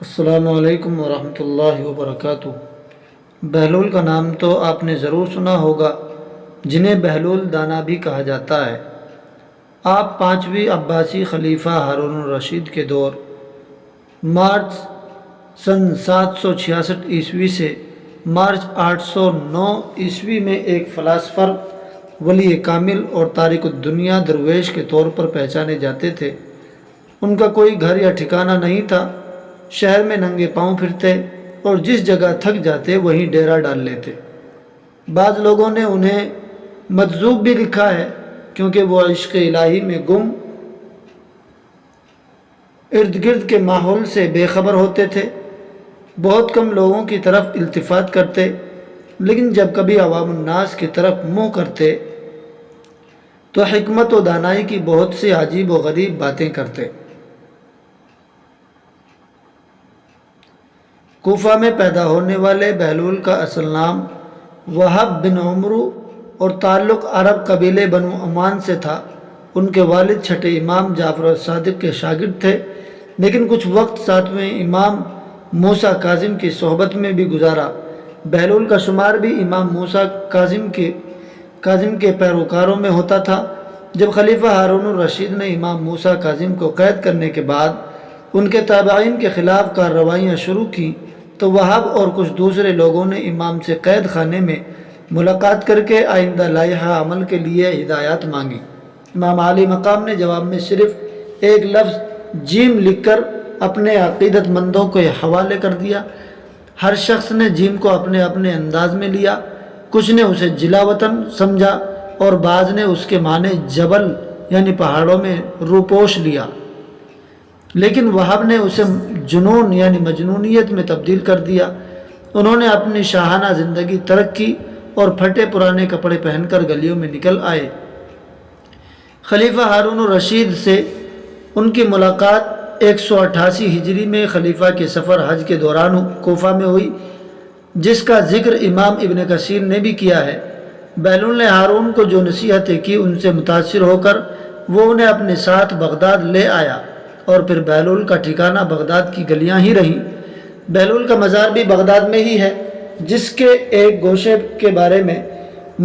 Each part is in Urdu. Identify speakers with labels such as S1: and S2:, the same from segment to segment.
S1: السلام علیکم ورحمۃ اللہ وبرکاتہ۔ بہلول کا نام تو آپ نے ضرور سنا ہوگا، جنہیں بہلول دانا بھی کہا جاتا ہے۔ آپ پانچویں عباسی خلیفہ ہارون الرشید کے دور مارچ سن 766 عیسوی سے مارچ 809 عیسوی میں ایک فلاسفر، ولی کامل اور تارک الدنیا درویش کے طور پر پہچانے جاتے تھے۔ ان کا کوئی گھر یا ٹھکانہ نہیں تھا، شہر میں ننگے پاؤں پھرتے اور جس جگہ تھک جاتے وہیں ڈیرا ڈال لیتے۔ بعض لوگوں نے انہیں مجذوب بھی لکھا ہے، کیونکہ وہ عشق الہی میں گم ارد گرد کے ماحول سے بے خبر ہوتے تھے، بہت کم لوگوں کی طرف التفات کرتے، لیکن جب کبھی عوام الناس کی طرف منہ کرتے تو حکمت و دانائی کی بہت سی عجیب و غریب باتیں کرتے۔ کوفہ میں پیدا ہونے والے بہلول کا اصل نام وہب بن عمرو اور تعلق عرب قبیلے بنو عمان سے تھا۔ ان کے والد چھٹے امام جعفر الصادق کے شاگرد تھے، لیکن کچھ وقت ساتویں امام موسیٰ کاظم کی صحبت میں بھی گزارا۔ بہلول کا شمار بھی امام موسیٰ کاظم کے پیروکاروں میں ہوتا تھا۔ جب خلیفہ ہارون الرشید نے امام موسیٰ کاظم کو قید کرنے کے بعد ان کے تابعین کے خلاف کارروائیاں شروع کیں تو وہاب اور کچھ دوسرے لوگوں نے امام سے قید خانے میں ملاقات کر کے آئندہ لائحہ عمل کے لیے ہدایات مانگی۔ امام عالی مقام نے جواب میں صرف ایک لفظ جیم لکھ کر اپنے عقیدت مندوں کے حوالے کر دیا۔ ہر شخص نے جیم کو اپنے اپنے انداز میں لیا، کچھ نے اسے جلا وطن سمجھا اور بعض نے اس کے معنی جبل یعنی پہاڑوں میں روپوش لیا، لیکن وہاب نے اسے جنون یعنی مجنونیت میں تبدیل کر دیا۔ انہوں نے اپنی شاہانہ زندگی ترک کی اور پھٹے پرانے کپڑے پہن کر گلیوں میں نکل آئے۔ خلیفہ ہارون الرشید سے ان کی ملاقات 188 ہجری میں خلیفہ کے سفر حج کے دوران کوفہ میں ہوئی، جس کا ذکر امام ابن کثیر نے بھی کیا ہے۔ بہلول نے ہارون کو جو نصیحتیں کی ان سے متاثر ہو کر وہ انہیں اپنے ساتھ بغداد لے آیا، اور پھر بہلول کا ٹھکانہ بغداد کی گلیاں ہی رہیں۔ بہلول کا مزار بھی بغداد میں ہی ہے، جس کے ایک گوشے کے بارے میں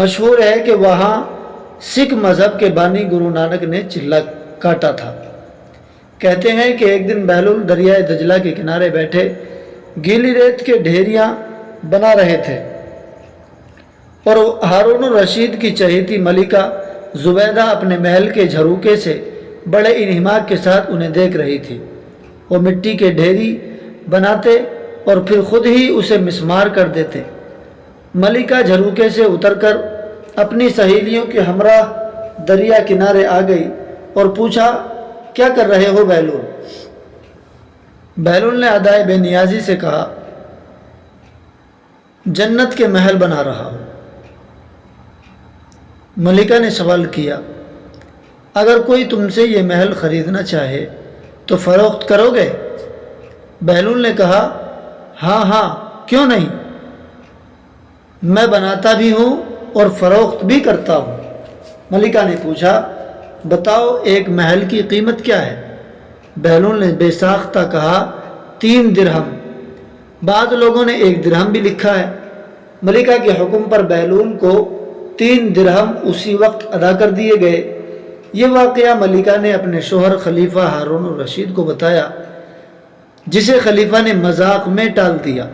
S1: مشہور ہے کہ وہاں سکھ مذہب کے بانی گرو نانک نے چلا کاٹا تھا۔ کہتے ہیں کہ ایک دن بہلول دریائے دجلہ کے کنارے بیٹھے گیلی ریت کے ڈھیریاں بنا رہے تھے، اور ہارون الرشید کی چہیتی ملکہ زبیدہ اپنے محل کے جھروکے سے بڑے انہماک کے ساتھ انہیں دیکھ رہی تھی۔ وہ مٹی کے ڈھیری بناتے اور پھر خود ہی اسے مسمار کر دیتے۔ ملکہ جھروکے سے اتر کر اپنی سہیلیوں کے ہمراہ دریا کنارے آ گئی اور پوچھا، کیا کر رہے ہو بہلول؟ بہلول نے ادائے بے نیازی سے کہا، جنت کے محل بنا رہا ہوں۔ ملکہ نے سوال کیا، اگر کوئی تم سے یہ محل خریدنا چاہے تو فروخت کرو گے؟ بہلول نے کہا، ہاں ہاں، کیوں نہیں، میں بناتا بھی ہوں اور فروخت بھی کرتا ہوں۔ ملکہ نے پوچھا، بتاؤ ایک محل کی قیمت کیا ہے؟ بہلول نے بے ساختہ کہا، 3 درہم۔ بعض لوگوں نے 1 درہم بھی لکھا ہے۔ ملکہ کے حکم پر بہلول کو 3 درہم اسی وقت ادا کر دیے گئے۔ یہ واقعہ ملکہ نے اپنے شوہر خلیفہ ہارون الرشید کو بتایا، جسے خلیفہ نے مذاق میں ٹال دیا،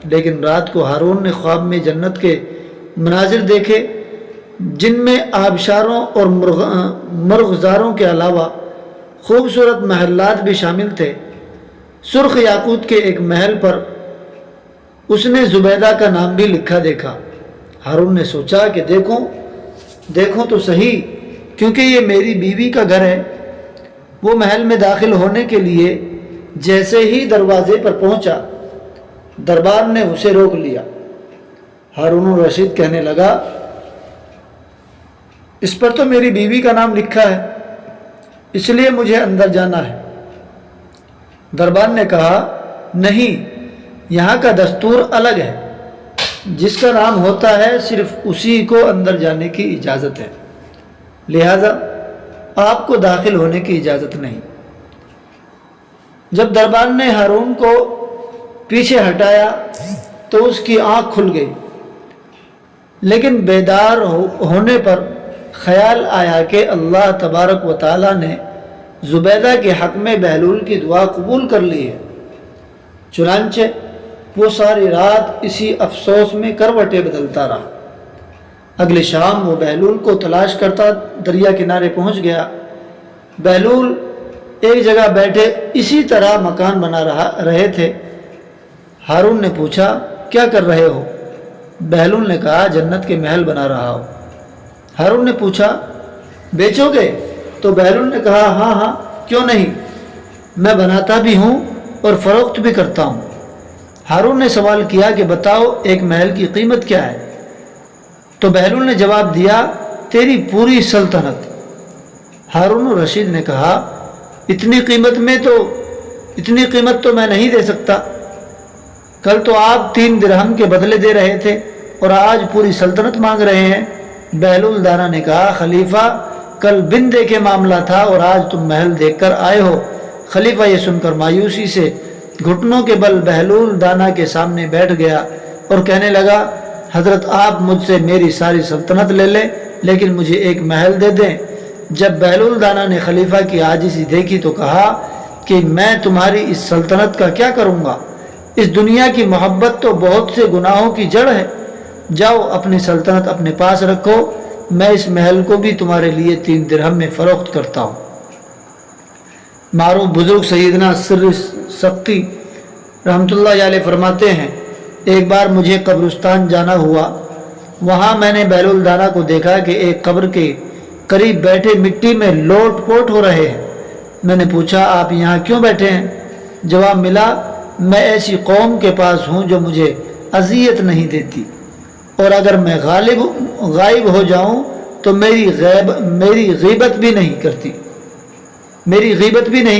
S1: لیکن رات کو ہارون نے خواب میں جنت کے مناظر دیکھے، جن میں آبشاروں اور مرغزاروں کے علاوہ خوبصورت محلات بھی شامل تھے۔ سرخ یاقوت کے ایک محل پر اس نے زبیدہ کا نام بھی لکھا دیکھا۔ ہارون نے سوچا کہ دیکھوں تو صحیح، کیونکہ یہ میری بیوی کا گھر ہے۔ وہ محل میں داخل ہونے کے لیے جیسے ہی دروازے پر پہنچا، دربار نے اسے روک لیا۔ ہارون الرشید کہنے لگا، اس پر تو میری بیوی کا نام لکھا ہے، اس لیے مجھے اندر جانا ہے۔ دربار نے کہا، نہیں، یہاں کا دستور الگ ہے، جس کا نام ہوتا ہے صرف اسی کو اندر جانے کی اجازت ہے، لہذا آپ کو داخل ہونے کی اجازت نہیں۔ جب دربار نے ہارون کو پیچھے ہٹایا تو اس کی آنکھ کھل گئی، لیکن بیدار ہونے پر خیال آیا کہ اللہ تبارک و تعالیٰ نے زبیدہ کے حق میں بہلول کی دعا قبول کر لی ہے۔ چنانچہ وہ ساری رات اسی افسوس میں کروٹیں بدلتا رہا۔ اگلی شام وہ بہلول کو تلاش کرتا دریا کنارے پہنچ گیا۔ بہلول ایک جگہ بیٹھے اسی طرح مکان بنا رہے تھے۔ ہارون نے پوچھا، کیا کر رہے ہو؟ بہلول نے کہا، جنت کے محل بنا رہا ہوں۔ ہارون نے پوچھا، بیچو گے؟ تو بہلول نے کہا، ہاں ہاں، کیوں نہیں، میں بناتا بھی ہوں اور فروخت بھی کرتا ہوں۔ ہارون نے سوال کیا کہ بتاؤ ایک محل کی قیمت کیا ہے؟ تو بہلول نے جواب دیا، تیری پوری سلطنت۔ ہارون الرشید نے کہا، اتنی قیمت تو میں نہیں دے سکتا۔ کل تو آپ 3 درہم کے بدلے دے رہے تھے اور آج پوری سلطنت مانگ رہے ہیں۔ بہلول دانا نے کہا، خلیفہ کل بن دیکھے معاملہ تھا اور آج تم محل دیکھ کر آئے ہو۔ خلیفہ یہ سن کر مایوسی سے گھٹنوں کے بل بہلول دانا کے سامنے بیٹھ گیا اور کہنے لگا، حضرت آپ مجھ سے میری ساری سلطنت لے لیں لیکن مجھے ایک محل دے دیں۔ جب بہلول دانا نے خلیفہ کی عاجزی دیکھی تو کہا کہ میں تمہاری اس سلطنت کا کیا کروں گا؟ اس دنیا کی محبت تو بہت سے گناہوں کی جڑ ہے۔ جاؤ اپنی سلطنت اپنے پاس رکھو، میں اس محل کو بھی تمہارے لیے 3 درہم میں فروخت کرتا ہوں۔ معروف بزرگ سیدنا سر سختی رحمۃ اللہ علیہ فرماتے ہیں، ایک بار مجھے قبرستان جانا ہوا۔ وہاں میں نے بہلول دانا کو دیکھا کہ ایک قبر کے قریب بیٹھے مٹی میں لوٹ پوٹ ہو رہے ہیں۔ میں نے پوچھا، آپ یہاں کیوں بیٹھے ہیں؟ جواب ملا، میں ایسی قوم کے پاس ہوں جو مجھے اذیت نہیں دیتی، اور اگر میں غائب ہو جاؤں تو میری غیبت بھی نہیں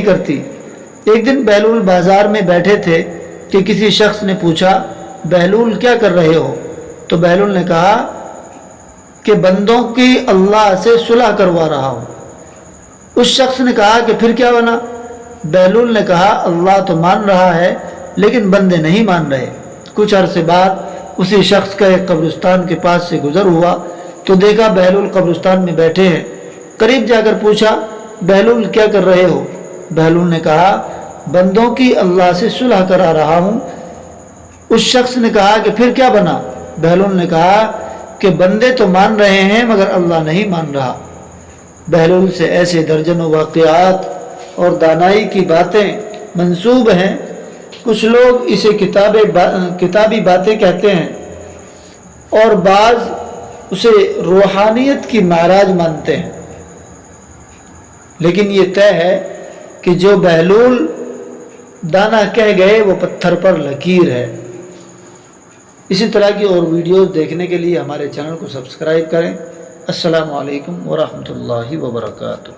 S1: کرتی۔ ایک دن بہلول بازار میں بیٹھے تھے کہ کسی شخص نے پوچھا، بہلول کیا کر رہے ہو؟ تو بہلول نے کہا کہ بندوں کی اللہ سے صلح کروا رہا ہوں۔ اس شخص نے کہا کہ پھر کیا بنا؟ بہلول نے کہا، اللہ تو مان رہا ہے لیکن بندے نہیں مان رہے۔ کچھ عرصے بعد اسی شخص کا ایک قبرستان کے پاس سے گزر ہوا تو دیکھا بہلول قبرستان میں بیٹھے ہیں۔ قریب جا کر پوچھا، بہلول کیا کر رہے ہو؟ بہلول نے کہا، بندوں کی اللہ سے صلح کرا رہا ہوں۔ اس شخص نے کہا کہ پھر کیا بنا؟ بہلول نے کہا کہ بندے تو مان رہے ہیں مگر اللہ نہیں مان رہا۔ بہلول سے ایسے درجنوں واقعات اور دانائی کی باتیں منسوب ہیں۔ کچھ لوگ اسے کتابی باتیں کہتے ہیں اور بعض اسے روحانیت کی معراج مانتے ہیں، لیکن یہ طے ہے کہ جو بہلول دانا کہہ گئے وہ پتھر پر لکیر ہے۔ اسی طرح کی اور ویڈیوز دیکھنے کے لیے ہمارے چینل کو سبسکرائب کریں۔ السلام علیکم ورحمۃ اللہ وبرکاتہ۔